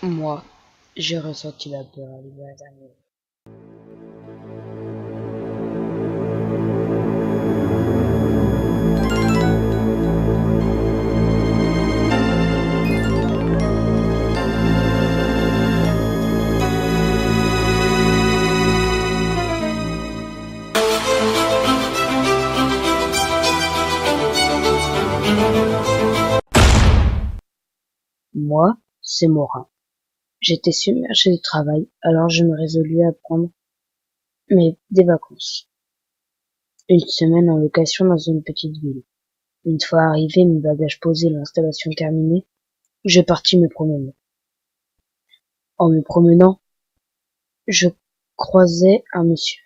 Moi, j'ai ressenti la peur à l'hiver dernier. Moi, c'est Morin. J'étais submergé de travail, alors je me résolus à prendre des vacances. Une semaine en location dans une petite ville. Une fois arrivé, mes bagages posés, l'installation terminée, je partis me promener. En me promenant, je croisai un monsieur,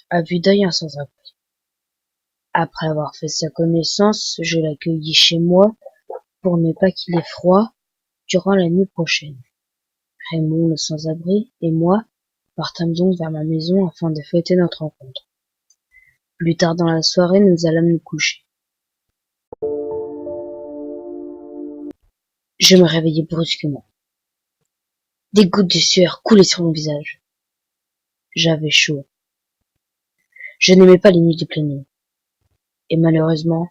à vue d'œil un sans-abri. Après avoir fait sa connaissance, je l'accueillis chez moi pour ne pas qu'il ait froid durant la nuit prochaine. Raymond, le sans-abri, et moi partâmes donc vers ma maison afin de fêter notre rencontre. Plus tard dans la soirée, nous allâmes nous coucher. Je me réveillai brusquement. Des gouttes de sueur coulaient sur mon visage. J'avais chaud. Je n'aimais pas les nuits de pleine nuit. Et malheureusement,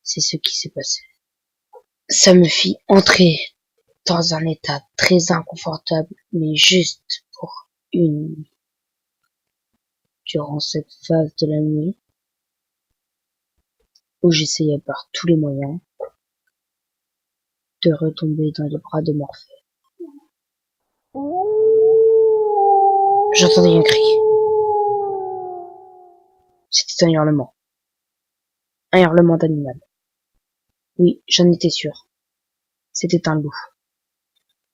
c'est ce qui s'est passé. Ça me fit entrer dans un état très inconfortable, mais juste pour une nuit. Durant cette phase de la nuit, où j'essayais par tous les moyens de retomber dans les bras de Morphée. J'entendais un cri. C'était un hurlement. Un hurlement d'animal. Oui, j'en étais sûr. C'était un loup.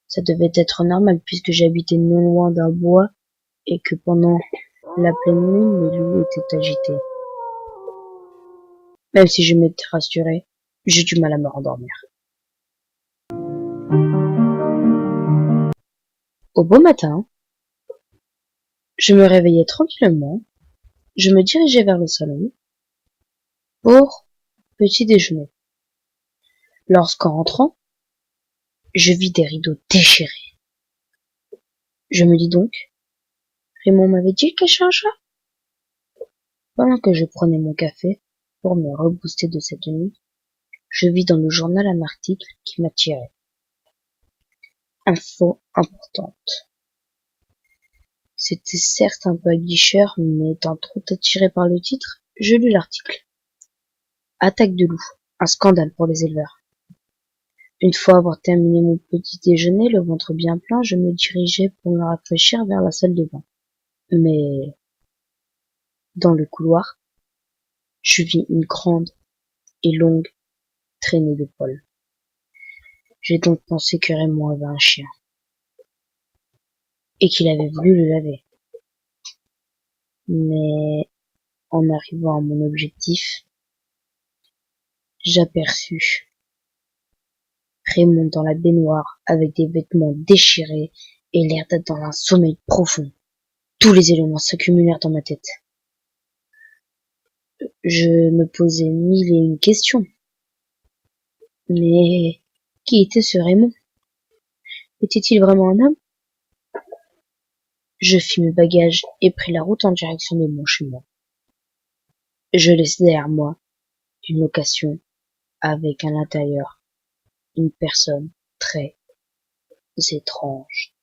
Ça devait être normal puisque j'habitais non loin d'un bois et que pendant la pleine lune, les loups étaient agités. Même si je m'étais rassuré, j'ai du mal à me rendormir. Au beau matin, je me réveillais tranquillement, je me dirigeais vers le salon pour petit déjeuner. Lorsqu'en rentrant, je vis des rideaux déchirés. Je me dis donc, Raymond m'avait-il caché un chat? Pendant que je prenais mon café pour me rebooster de cette nuit, je vis dans le journal un article qui m'attirait. Info importante. C'était certes un peu aguicheur, mais étant trop attiré par le titre, je lus l'article. Attaque de loup, un scandale pour les éleveurs. Une fois avoir terminé mon petit déjeuner, le ventre bien plein, je me dirigeais pour me rafraîchir vers la salle de bain. Mais, dans le couloir, je vis une grande et longue traînée de poils. J'ai donc pensé que Raymond avait un chien. Et qu'il avait voulu le laver. Mais, en arrivant à mon objectif, j'aperçus Raymond dans la baignoire avec des vêtements déchirés et l'air d'être dans un sommeil profond. Tous les éléments s'accumulèrent dans ma tête. Je me posais mille et une questions. Mais qui était ce Raymond? Était-il vraiment un homme? Je fis mes bagages et pris la route en direction de mon chemin. Je laissai derrière moi une location avec à l'intérieur une personne très étrange.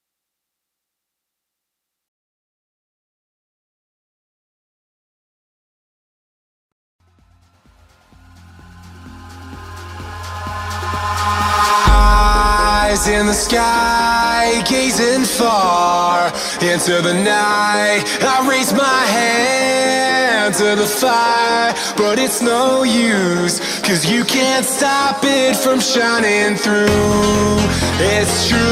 Eyes in the sky, gazing far into the night. I raise my hand to the fire, but it's no use, 'cause you can't stop it from shining through. It's true.